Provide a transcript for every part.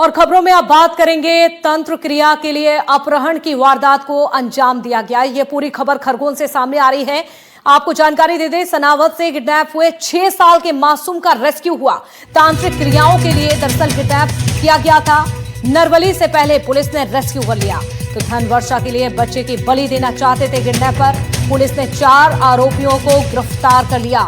और खबरों में अब बात करेंगे तंत्र क्रिया के लिए अपहरण की वारदात को अंजाम दिया गया। ये पूरी खबर खरगोन से सामने आ रही है। आपको जानकारी दे दें, सनावद से किडनैप हुए 6 साल के मासूम का रेस्क्यू हुआ। तांत्रिक क्रियाओं के लिए दरअसल किडनैप किया गया था। नरवली से पहले पुलिस ने रेस्क्यू कर लिया। तो धन वर्षा के लिए बच्चे की बलि देना चाहते थे किडनैपर। पुलिस ने 4 आरोपियों को गिरफ्तार कर लिया।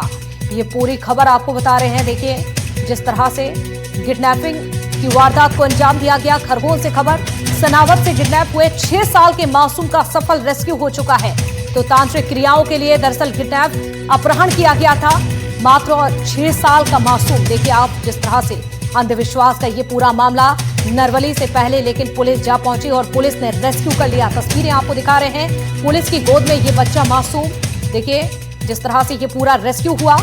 ये पूरी खबर आपको बता रहे हैं। देखिए जिस तरह से किडनैपिंग की वारदात को अंजाम दिया गया। खरगोन से खबर, सनावद से किडनैप हुए 6 साल के मासूम का सफल रेस्क्यू हो चुका है। तो तांत्रिक क्रियाओं के लिए दरअसल किडनैप अपहरण किया गया था। मात्र 6 साल का मासूम, देखिए आप जिस तरह से अंधविश्वास का ये पूरा मामला नरवली से पहले, लेकिन पुलिस जा पहुंची और पुलिस ने रेस्क्यू कर लिया। तस्वीरें आपको दिखा रहे हैं, पुलिस की गोद में ये बच्चा मासूम। देखिए जिस तरह से ये पूरा रेस्क्यू हुआ।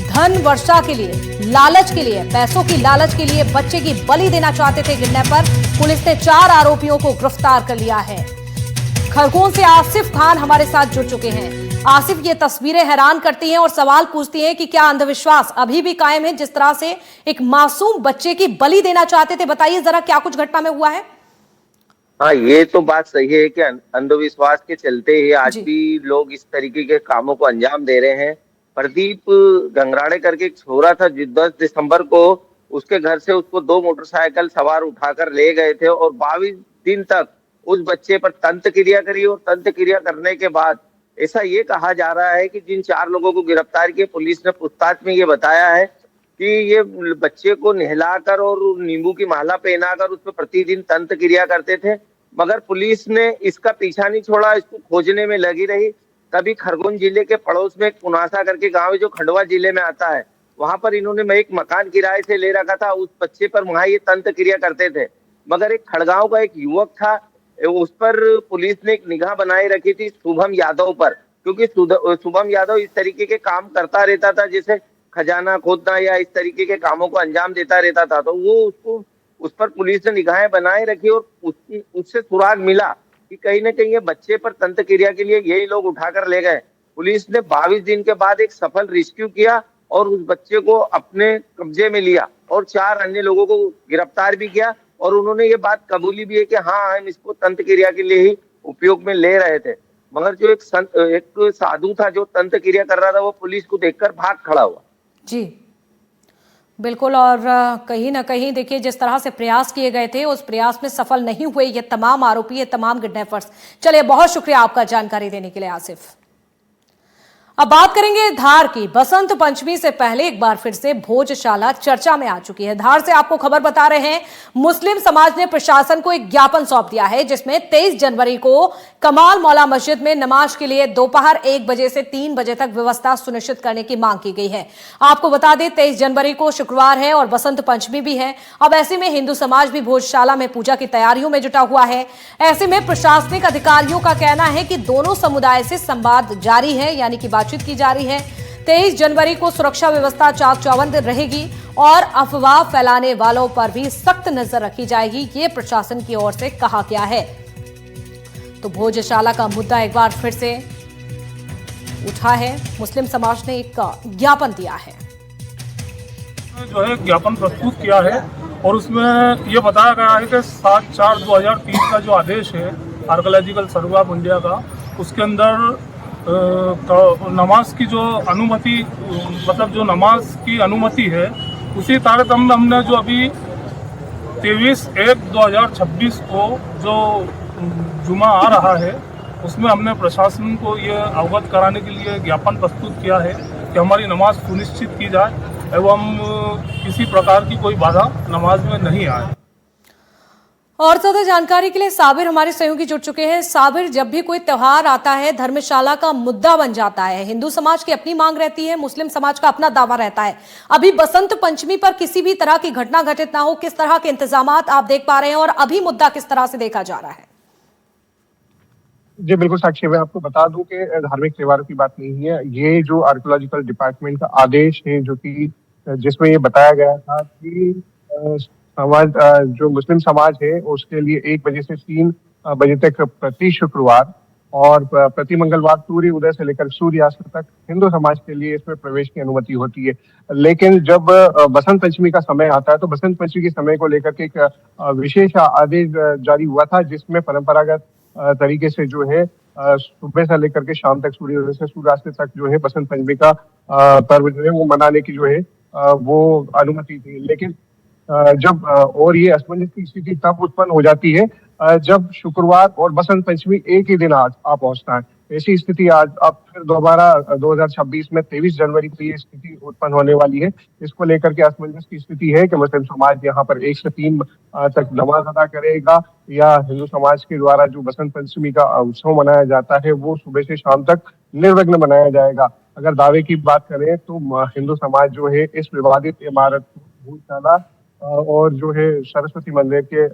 धन वर्षा के लिए, लालच के लिए, पैसों की लालच के लिए बच्चे की बलि देना चाहते थे किडनैपर। पुलिस ने 4 आरोपियों को गिरफ्तार कर लिया है। खरगोन से आसिफ खान हमारे साथ जुड़ चुके हैं। आसिफ, ये तस्वीरें हैरान करती हैं और सवाल पूछती हैं कि क्या अंधविश्वास अभी भी कायम है? जिस तरह से एक मासूम बच्चे की बलि देना चाहते थे, बताइए जरा क्या कुछ घटना में हुआ है। हाँ, ये तो बात सही है कि अंधविश्वास के चलते ही आज भी लोग इस तरीके के कामों को अंजाम दे रहे हैं। प्रदीप गंगराड़े करके एक छोरा था, 10 दिसंबर को उसके घर से उसको 2 मोटरसाइकिल सवार उठाकर ले गए थे और 22 दिन तक उस बच्चे पर तंत्र क्रिया करी। और तंत्र क्रिया करने के बाद ऐसा ये कहा जा रहा है कि जिन 4 लोगों को गिरफ्तार किए, पुलिस ने पूछताछ में ये बताया है कि ये बच्चे को नहलाकर और नींबू की माला पहनाकर उस पर प्रतिदिन तंत्र क्रिया करते थे। मगर पुलिस ने इसका पीछा नहीं छोड़ा, इसको खोजने में लगी रही। तभी खरगोन जिले के पड़ोस में एक पुनासा करके गांव है जो खंडवा जिले में आता है, वहां पर इन्होंने एक मकान किराए से ले रखा था। उस बच्चे पर वहां ये तंत्र क्रिया करते थे। मगर एक खड़गांव का एक युवक था, उस पर पुलिस ने एक निगाह बनाए रखी थी, शुभम यादव पर, क्योंकि शुभम यादव इस तरीके के काम करता रहता था, जैसे खजाना खोदना या इस तरीके के कामों को अंजाम देता रहता था। तो वो उस पर पुलिस ने निगाहें बनाए रखी और उससे सुराग मिला कि कहीं ना कहीं ये बच्चे पर तंत्र क्रिया के लिए यही लोग उठाकर ले गए। पुलिस ने 22 दिन के बाद एक सफल रेस्क्यू किया और उस बच्चे को अपने कब्जे में लिया और 4 अन्य लोगों को गिरफ्तार भी किया। और उन्होंने ये बात कबूली भी है कि हाँ, हम इसको तंत्र क्रिया के लिए ही उपयोग में ले रहे थे। मगर जो एक साधु था जो तंत्र क्रिया कर रहा था, वो पुलिस को देखकर भाग खड़ा हुआ। जी बिल्कुल। और कहीं ना कहीं देखिए जिस तरह से प्रयास किए गए थे, उस प्रयास में सफल नहीं हुए ये तमाम आरोपी, ये तमाम किडनैपर्स। चलिए, बहुत शुक्रिया आपका जानकारी देने के लिए आसिफ। अब बात करेंगे धार की। बसंत पंचमी से पहले एक बार फिर से भोजशाला चर्चा में आ चुकी है। धार से आपको खबर बता रहे हैं, मुस्लिम समाज ने प्रशासन को एक ज्ञापन सौंप दिया है जिसमें 23 जनवरी को कमाल मौला मस्जिद में नमाज के लिए दोपहर 1 बजे से 3 बजे तक व्यवस्था सुनिश्चित करने की मांग की गई है। आपको बता दें 23 जनवरी को शुक्रवार है और बसंत पंचमी भी है। अब ऐसे में हिंदू समाज भी भोजशाला में पूजा की तैयारियों में जुटा हुआ है। ऐसे में प्रशासनिक अधिकारियों का कहना है कि दोनों समुदाय से संवाद जारी है, यानी कि बातचीत की जा रही है। 23 जनवरी को सुरक्षा व्यवस्था चाक चौबंद रहेगी और अफवाह फैलाने वालों पर भी सख्त नजर रखी जाएगी, ये प्रशासन की ओर से कहा गया है। तो भोजशाला का मुद्दा एक बार फिर से उठा है। मुस्लिम समाज ने एक ज्ञापन दिया है, जो है ज्ञापन प्रस्तुत किया है और उसमें यह बताया गया है कि 7/4/2023 का जो आदेश है आर्कोलॉजिकल सर्वे ऑफ इंडिया का, उसके अंदर नमाज की जो अनुमति, मतलब जो नमाज की अनुमति है, उसी तारतम्य में हमने जो अभी 23/1/2026 को जो जुमा आ रहा है, उसमें हमने प्रशासन को ये अवगत कराने के लिए ज्ञापन प्रस्तुत किया है कि हमारी नमाज सुनिश्चित की जाए एवं किसी प्रकार की कोई बाधा नमाज में नहीं आए। और ज्यादा जानकारी के लिए साबिर हमारे सहयोगी जुड़ चुके हैं। साबिर, जब भी कोई त्योहार आता है धर्मशाला का मुद्दा बन जाता है। हिंदू समाज की अपनी मांग रहती है, मुस्लिम समाज का अपना दावा रहता है। अभी बसंत पंचमी पर किसी भी तरह की घटना घटित ना हो, किस तरह के इंतजामात आप देख पा रहे हैं और अभी मुद्दा किस तरह से देखा जा रहा है? जी बिल्कुल साक्षी, मैं आपको बता दूं कि धार्मिक त्योहारों की बात नहीं है। ये जो आर्कोलॉजिकल डिपार्टमेंट का आदेश है, जो कि जिसमें ये बताया गया था कि समाज, जो मुस्लिम समाज है, उसके लिए 1 बजे से 3 बजे तक प्रति शुक्रवार और प्रति मंगलवार सूर्य उदय से लेकर सूर्यास्त तक हिंदू समाज के लिए इसमें प्रवेश की अनुमति होती है। लेकिन जब बसंत पंचमी का समय आता है तो बसंत पंचमी के समय को लेकर के एक विशेष आदेश जारी हुआ था, जिसमें परंपरागत तरीके से जो है सुबह से लेकर के शाम तक सूर्योदय से सूर्यास्त तक जो है बसंत पंचमी का पर्व जो है वो मनाने की जो है वो अनुमति थी। लेकिन जब और ये असमंजस की स्थिति तब उत्पन्न हो जाती है जब शुक्रवार और बसंत पंचमी एक ही दिन आज आ पहुंचता है। ऐसी स्थिति आज अब फिर दोबारा 2026 में 23 जनवरी को ये स्थिति उत्पन्न होने वाली है। इसको लेकर के असमंजस की स्थिति है कि मुस्लिम समाज यहाँ पर 1 से 3 तक नमाज अदा करेगा, या हिंदू समाज के द्वारा जो बसंत पंचमी का उत्सव मनाया जाता है वो सुबह से शाम तक निर्विघ्न मनाया जाएगा। अगर दावे की बात करें तो हिंदू समाज जो है इस विवादित इमारत को भूतशाला और जो है सरस्वती मंदिर के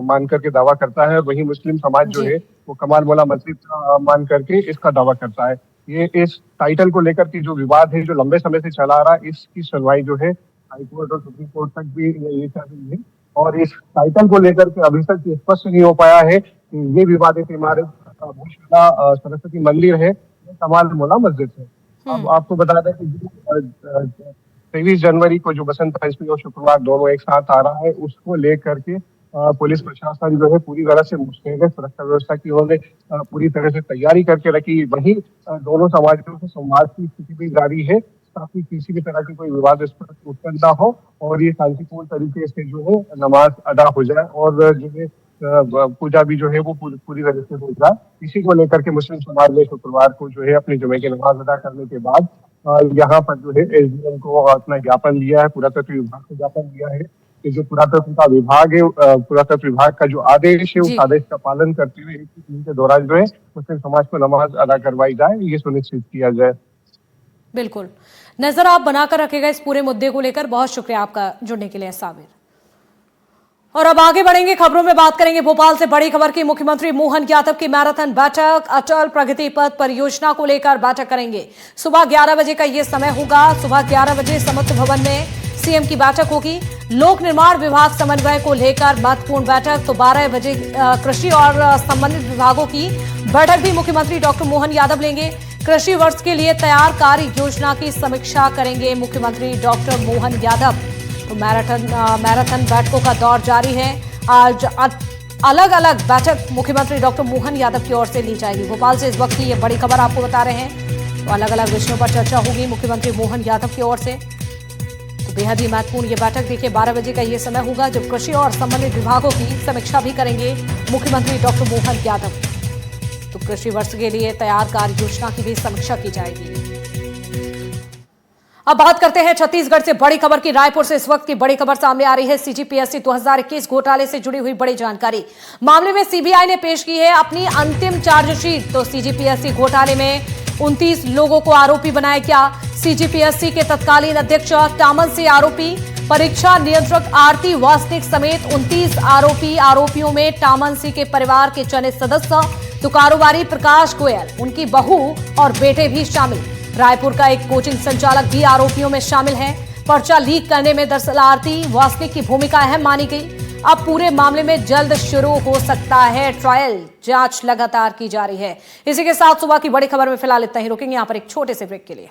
मान करके दावा करता है, वहीं मुस्लिम समाज जो है वो कमाल मौला मस्जिद मान करके इसका दावा करता है। ये इस टाइटल को लेकर के जो विवाद है जो लंबे समय से चला आ रहा है, इसकी सुनवाई जो है हाईकोर्ट और सुप्रीम कोर्ट तक भी ये चल रही है, और इस टाइटल को लेकर के अभी तक स्पष्ट नहीं हो पाया है कि ये विवादित इमारत भूतशाला सरस्वती मंदिर है या कमाल मौला मस्जिद है। अब आपको बता दें कि 23 जनवरी को जो बसंत पंचमी और शुक्रवार दोनों एक साथ आ रहा है, उसको लेकर के पुलिस प्रशासन जो है पूरी तरह से मुस्तैद है। सुरक्षा व्यवस्था की उन्होंने पूरी तरह से तैयारी करके रखी। वहीं दोनों समाजों के संवाद की स्थिति भी जारी है ताकि किसी भी तरह की कोई विवाद इस पर उत्पन्न ना हो और ये शांतिपूर्ण तरीके से जो है नमाज अदा हो जाए और जो है पूजा भी जो है वो पूरी तरह से हो जाए। इसी को लेकर के मुस्लिम समाज ने शुक्रवार को जो है अपनी जुमे की नमाज अदा करने के बाद यहाँ पर जो है एसडीएम को अपना ज्ञापन दिया है, पुरातत्व विभाग को ज्ञापन दिया है कि जो पुरातत्व का विभाग है, पुरातत्व विभाग का जो आदेश है उस आदेश का पालन करते हुए एक दिन के दौरान जो है मुस्लिम समाज को नमाज अदा करवाई जाए, ये सुनिश्चित किया जाए। बिल्कुल, नजर आप बनाकर रखेगा इस पूरे मुद्दे को लेकर। बहुत शुक्रिया आपका जुड़ने के लिए साबिर। और अब आगे बढ़ेंगे, खबरों में बात करेंगे भोपाल से बड़ी खबर की। मुख्यमंत्री मोहन यादव की मैराथन बैठक, अटल प्रगति पथ परियोजना को लेकर बैठक करेंगे। सुबह 11 बजे का ये समय होगा। सुबह 11 बजे समुद्र भवन में सीएम की बैठक होगी। लोक निर्माण विभाग समन्वय को लेकर महत्वपूर्ण बैठक। तो 12 बजे कृषि और संबंधित विभागों की बैठक भी मुख्यमंत्री डॉक्टर मोहन यादव लेंगे। कृषि वर्ष के लिए तैयार कार्य योजना की समीक्षा करेंगे मुख्यमंत्री डॉक्टर मोहन यादव। तो मैराथन बैठकों का दौर जारी है। आज अलग अलग बैठक मुख्यमंत्री डॉक्टर मोहन यादव की ओर से ली जाएगी। भोपाल से इस वक्त की ये बड़ी खबर आपको बता रहे हैं। तो अलग अलग विषयों पर चर्चा होगी मुख्यमंत्री मोहन यादव की ओर से। तो बेहद ही महत्वपूर्ण ये बैठक देखिए, 12 बजे का ये समय होगा जब कृषि और संबंधित विभागों की समीक्षा भी करेंगे मुख्यमंत्री डॉक्टर मोहन यादव। तो कृषि वर्ष के लिए तैयार कार्य योजना की भी समीक्षा की जाएगी। अब बात करते हैं छत्तीसगढ़ से बड़ी खबर की। रायपुर से इस वक्त की बड़ी खबर सामने आ रही है। सीजीपीएससी 2021 घोटाले से जुड़ी हुई बड़ी जानकारी। मामले में सीबीआई ने पेश की है अपनी अंतिम चार्जशीट। तो सीजीपीएससी घोटाले में 29 लोगों को आरोपी बनाया गया। सीजीपीएससी के तत्कालीन अध्यक्ष टामन से आरोपी, परीक्षा नियंत्रक आरती वासनिक समेत 29 आरोपियों में टामन सी के परिवार के चने सदस्य, तो कारोबारी प्रकाश गोयल, उनकी बहू और बेटे भी शामिल। रायपुर का एक कोचिंग संचालक भी आरोपियों में शामिल है। पर्चा लीक करने में दरअसल आरती वासनिक की भूमिका अहम मानी गई। अब पूरे मामले में जल्द शुरू हो सकता है ट्रायल। जांच लगातार की जा रही है। इसी के साथ सुबह की बड़ी खबर में फिलहाल इतना ही। रुकेंगे यहां पर एक छोटे से ब्रेक के लिए।